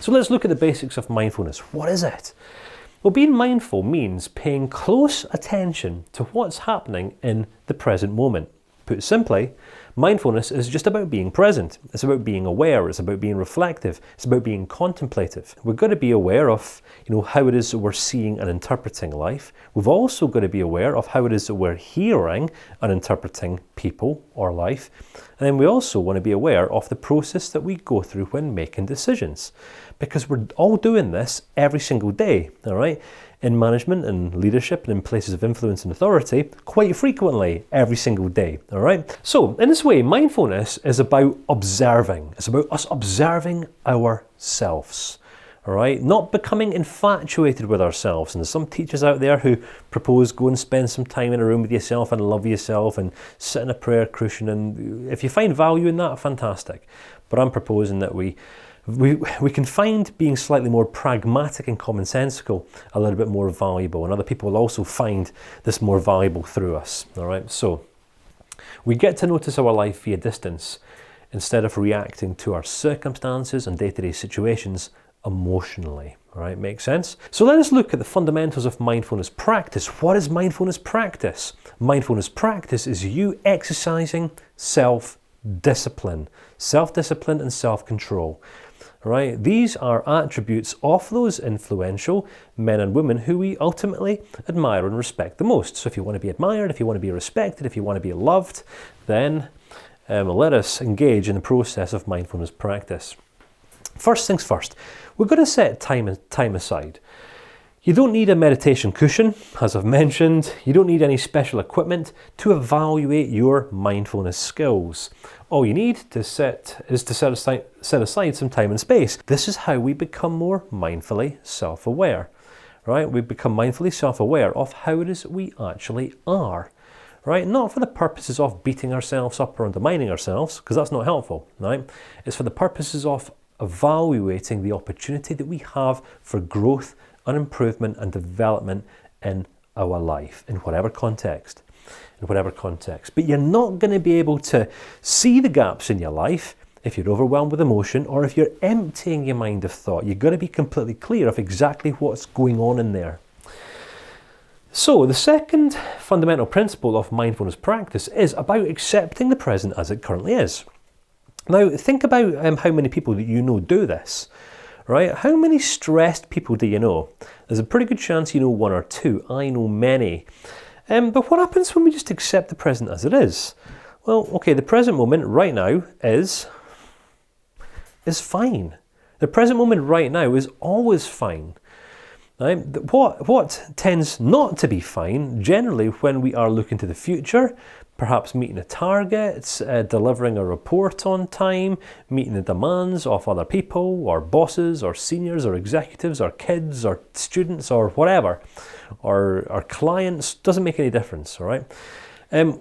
So let's look at the basics of mindfulness. What is it? Well, being mindful means paying close attention to what's happening in the present moment. Put simply, mindfulness is just about being present. It's about being aware. It's about being reflective. It's about being contemplative. We've got to be aware of, how it is that we're seeing and interpreting life. We've also got to be aware of how it is that we're hearing and interpreting people or life. And then we also want to be aware of the process that we go through when making decisions. Because we're all doing this every single day, all right? In management and leadership and in places of influence and authority, quite frequently, every single day, all right? So, in this way, mindfulness is about observing. It's about us observing ourselves, all right? Not becoming infatuated with ourselves. And there's some teachers out there who propose go and spend some time in a room with yourself and love yourself and sit in a prayer cushion. And if you find value in that, fantastic. But I'm proposing that we can find being slightly more pragmatic and commonsensical a little bit more valuable, and other people will also find this more valuable through us. All right, so we get to notice our life via distance instead of reacting to our circumstances and day-to-day situations emotionally. All right, makes sense? So let us look at the fundamentals of mindfulness practice. What is mindfulness practice? Mindfulness practice is you exercising self-discipline and self-control. Right? These are attributes of those influential men and women who we ultimately admire and respect the most. So if you want to be admired, if you want to be respected, if you want to be loved, then let us engage in the process of mindfulness practice. First things first, we're going to set time aside. You don't need a meditation cushion, as I've mentioned. You don't need any special equipment to evaluate your mindfulness skills. All you need to set aside some time and space. This is how we become more mindfully self-aware, right? We become mindfully self-aware of how it is we actually are, right? Not for the purposes of beating ourselves up or undermining ourselves, because that's not helpful, right? It's for the purposes of evaluating the opportunity that we have for growth and improvement and development in our life, in whatever context. But you're not going to be able to see the gaps in your life if you're overwhelmed with emotion or if you're emptying your mind of thought. You've got to be completely clear of exactly what's going on in there. So the second fundamental principle of mindfulness practice is about accepting the present as it currently is. Now think about how many people that you know do this. Right? How many stressed people do you know? There's a pretty good chance you know one or two. I know many. But what happens when we just accept the present as it is? Well, okay, the present moment right now is fine. The present moment right now is always fine. Right? What tends not to be fine, generally when we are looking to the future, perhaps meeting a target, delivering a report on time, meeting the demands of other people, or bosses, or seniors, or executives, or kids, or students, or whatever, or our clients, doesn't make any difference, all right?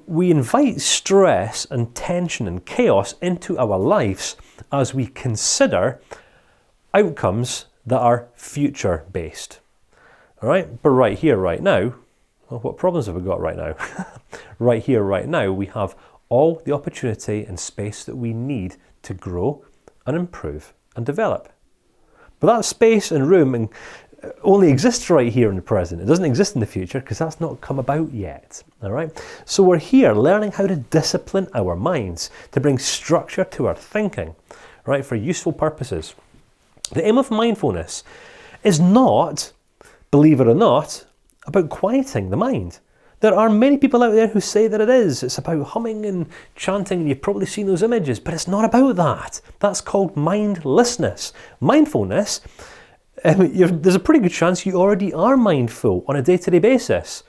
We invite stress and tension and chaos into our lives as we consider outcomes that are future-based, all right? But right here, right now, well, what problems have we got right now? Right here, right now, we have all the opportunity and space that we need to grow and improve and develop. But that space and room only exists right here in the present. It doesn't exist in the future because that's not come about yet. All right. So we're here learning how to discipline our minds, to bring structure to our thinking, right, for useful purposes. The aim of mindfulness is not, believe it or not, about quieting the mind. There are many people out there who say that it is. It's about humming and chanting, and you've probably seen those images, but it's not about that. That's called mindlessness. Mindfulness, there's a pretty good chance you already are mindful on a day-to-day basis,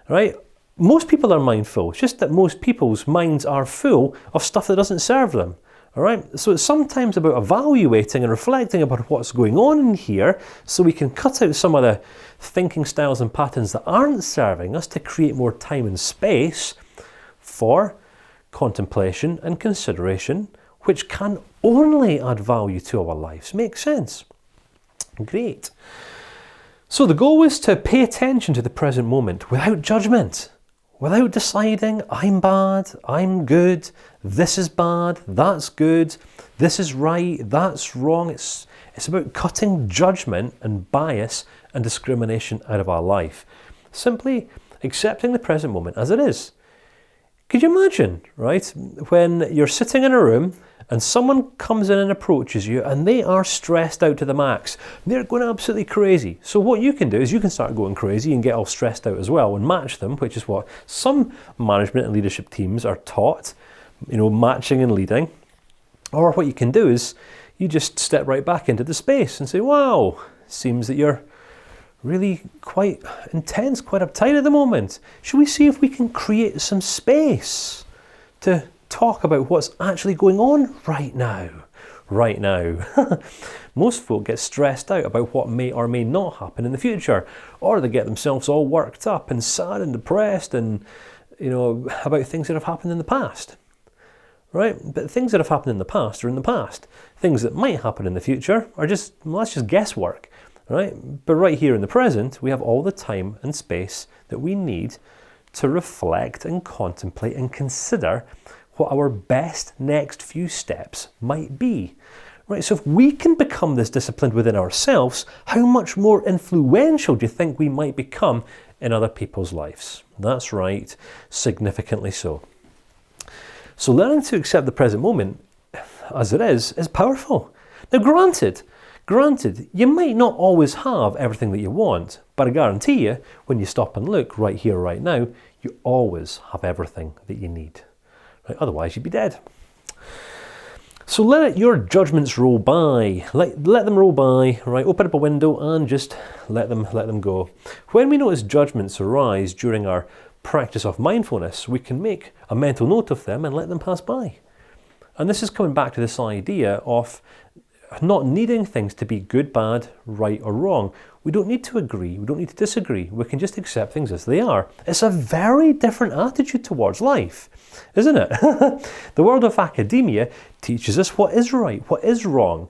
right? Most people are mindful. It's just that most people's minds are full of stuff that doesn't serve them. All right, so it's sometimes about evaluating and reflecting about what's going on in here so we can cut out some of the thinking styles and patterns that aren't serving us to create more time and space for contemplation and consideration, which can only add value to our lives. Makes sense? Great. So the goal is to pay attention to the present moment without judgment. Without deciding, I'm bad, I'm good, this is bad, that's good, this is right, that's wrong. It's about cutting judgment and bias and discrimination out of our life. Simply accepting the present moment as it is. Could you imagine, right, when you're sitting in a room and someone comes in and approaches you and they are stressed out to the max. They're going absolutely crazy. So what you can do is you can start going crazy and get all stressed out as well and match them, which is what some management and leadership teams are taught, matching and leading. Or what you can do is you just step right back into the space and say, wow, seems that you're really quite intense, quite uptight at the moment. Should we see if we can create some space to talk about what's actually going on right now? Right now. Most folk get stressed out about what may or may not happen in the future, or they get themselves all worked up and sad and depressed and, about things that have happened in the past. Right? But things that have happened in the past are in the past. Things that might happen in the future are that's just guesswork. Right? But right here in the present, we have all the time and space that we need to reflect and contemplate and consider what our best next few steps might be. Right? So if we can become this disciplined within ourselves, how much more influential do you think we might become in other people's lives? That's right, significantly so. So learning to accept the present moment as it is powerful. Now granted, you might not always have everything that you want, but I guarantee you, when you stop and look right here, right now, you always have everything that you need. Right? Otherwise, you'd be dead. So let your judgments roll by. Let them roll by. Right? Open up a window and just let them go. When we notice judgments arise during our practice of mindfulness, we can make a mental note of them and let them pass by. And this is coming back to this idea of not needing things to be good, bad, right or wrong. We don't need to agree, we don't need to disagree. We can just accept things as they are. It's a very different attitude towards life, isn't it? The world of academia teaches us what is right, what is wrong.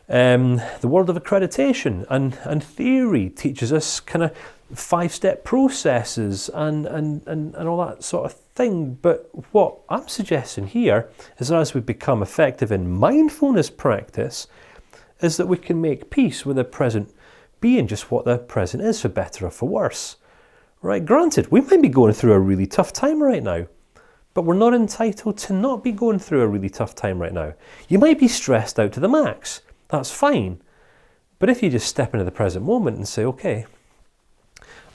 The world of accreditation and theory teaches us kind of 5-step processes and all that sort of thing. But what I'm suggesting here is that as we become effective in mindfulness practice, is that we can make peace with the present being just what the present is, for better or for worse. Right? Granted, we might be going through a really tough time right now, but we're not entitled to not be going through a really tough time right now. You might be stressed out to the max. That's fine. But if you just step into the present moment and say, okay,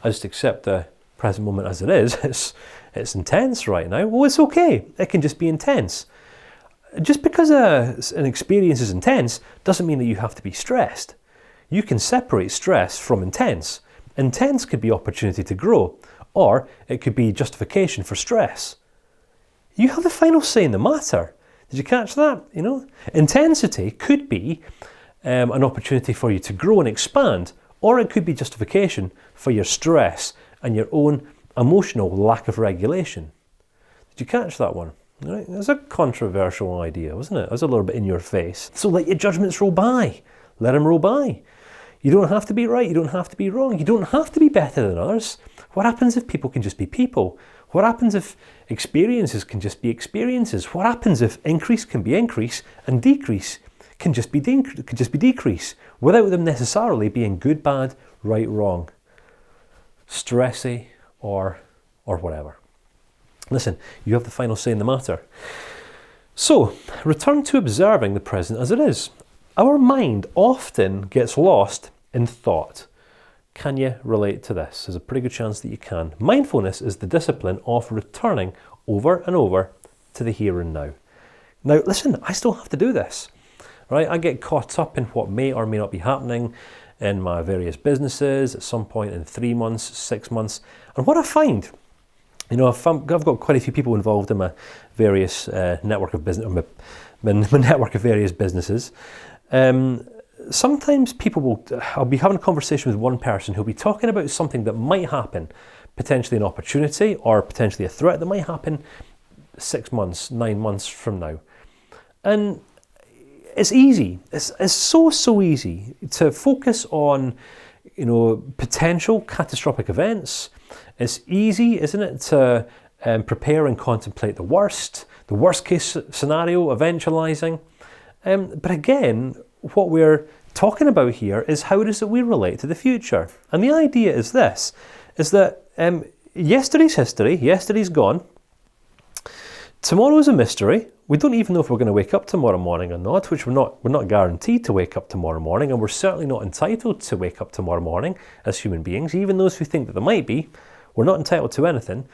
I just accept the present moment as it is, it's intense right now. Well, it's okay. It can just be intense. Just because an experience is intense doesn't mean that you have to be stressed. You can separate stress from intense. Intense could be opportunity to grow, or it could be justification for stress. You have the final say in the matter. Did you catch that? Intensity could be an opportunity for you to grow and expand, or it could be justification for your stress and your own emotional lack of regulation. Did you catch that one? Right? It's a controversial idea, wasn't it? It was a little bit in your face. So let your judgments roll by. Let them roll by. You don't have to be right. You don't have to be wrong. You don't have to be better than others. What happens if people can just be people? What happens if experiences can just be experiences? What happens if increase can be increase and decrease can just be decrease without them necessarily being good, bad, right, wrong, stressy or whatever? Listen, you have the final say in the matter. So, return to observing the present as it is. Our mind often gets lost in thought. Can you relate to this? There's a pretty good chance that you can. Mindfulness is the discipline of returning over and over to the here and now. Now, listen, I still have to do this, right? I get caught up in what may or may not be happening in my various businesses at some point in 3 months, 6 months. And what I find, I've got quite a few people involved in my various network of business, my network of various businesses. Sometimes I'll be having a conversation with one person who'll be talking about something that might happen, potentially an opportunity or potentially a threat that might happen 6 months, 9 months from now. And it's easy. It's so easy to focus on, potential catastrophic events. It's easy, isn't it, to prepare and contemplate the worst case scenario, eventualizing. But again, what we're talking about here is how does it we relate to the future. And the idea is this, is that yesterday's history, yesterday's gone, tomorrow's a mystery. We don't even know if we're going to wake up tomorrow morning or not, which we're not guaranteed to wake up tomorrow morning, and we're certainly not entitled to wake up tomorrow morning as human beings. Even those who think that they might be, we're not entitled to anything.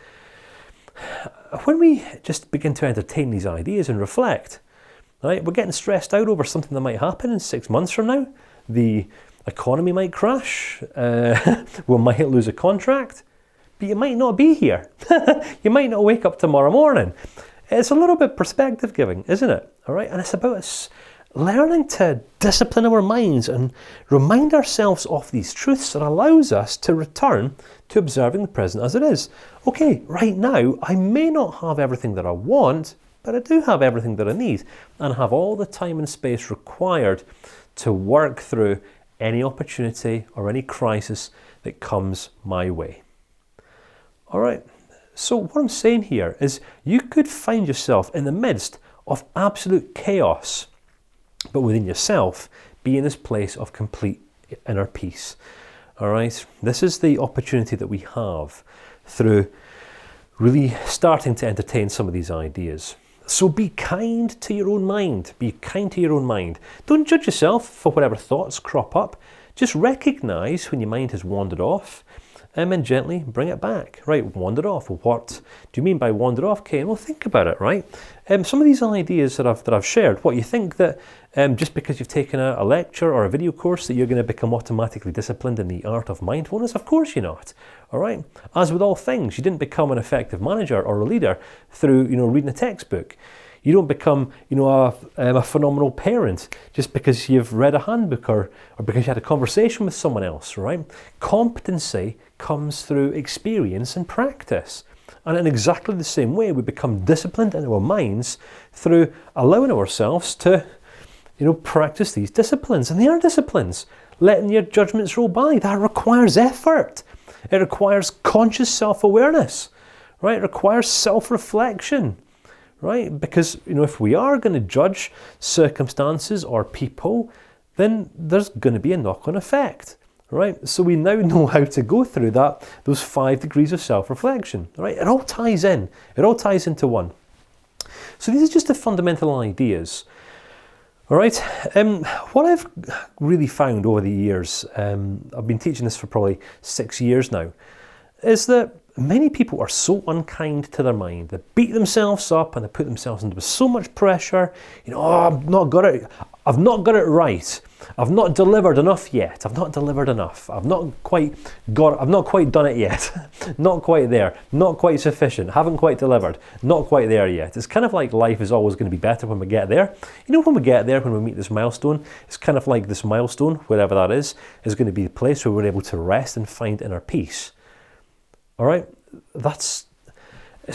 When we just begin to entertain these ideas and reflect, right, we're getting stressed out over something that might happen in 6 months from now. The economy might crash, we might lose a contract, but you might not be here. You might not wake up tomorrow morning. It's a little bit perspective giving, isn't it? All right, and it's about us learning to discipline our minds and remind ourselves of these truths that allows us to return to observing the present as it is. Okay, right now, I may not have everything that I want, but I do have everything that I need and have all the time and space required to work through any opportunity or any crisis that comes my way. All right. So what I'm saying here is you could find yourself in the midst of absolute chaos, but within yourself be in this place of complete inner peace. All right, this is the opportunity that we have through really starting to entertain some of these ideas. So be kind to your own mind. Be kind to your own mind. Don't judge yourself for whatever thoughts crop up. Just recognize when your mind has wandered off, and then gently bring it back. Right, wandered off. What do you mean by wandered off, Kane? Well, think about it, right? Some of these ideas that I've shared, what you think that just because you've taken a lecture or a video course that you're going to become automatically disciplined in the art of mindfulness? Of course you're not. All right. As with all things, you didn't become an effective manager or a leader through reading a textbook. You don't become, a phenomenal parent just because you've read a handbook or because you had a conversation with someone else, right? Competency comes through experience and practice. And in exactly the same way, we become disciplined in our minds through allowing ourselves to, practice these disciplines. And they are disciplines. Letting your judgments roll by, that requires effort. It requires conscious self-awareness, right? It requires self-reflection. Right? Because, if we are going to judge circumstances or people, then there's going to be a knock-on effect, right? So we now know how to go through those 5 degrees of self-reflection, right? It all ties in. It all ties into one. So these are just the fundamental ideas, all right? What I've really found over the years, I've been teaching this for probably 6 years now, is that many people are so unkind to their mind. They beat themselves up and they put themselves under so much pressure. I've not got it right. I've not delivered enough yet. I've not delivered enough. I've not quite done it yet. Not quite there. Not quite sufficient. Haven't quite delivered. Not quite there yet. It's kind of like life is always going to be better when we get there. When we get there, when we meet this milestone, it's kind of like this milestone, wherever that is going to be the place where we're able to rest and find inner peace. All right, it's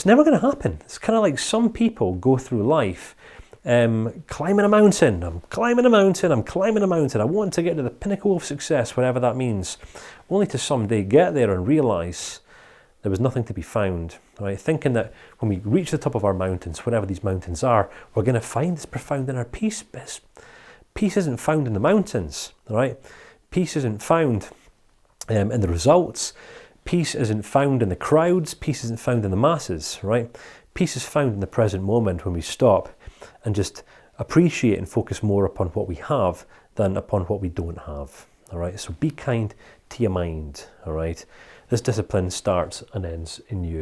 never going to happen. It's kind of like some people go through life climbing a mountain. I'm climbing a mountain. I want to get to the pinnacle of success, whatever that means, only to someday get there and realize there was nothing to be found. Right, thinking that when we reach the top of our mountains, whatever these mountains are, we're going to find this profound inner peace. Peace isn't found in the mountains. All right, peace isn't found in the results. Peace isn't found in the crowds, peace isn't found in the masses, right? Peace is found in the present moment when we stop and just appreciate and focus more upon what we have than upon what we don't have, all right? So be kind to your mind, all right? This discipline starts and ends in you.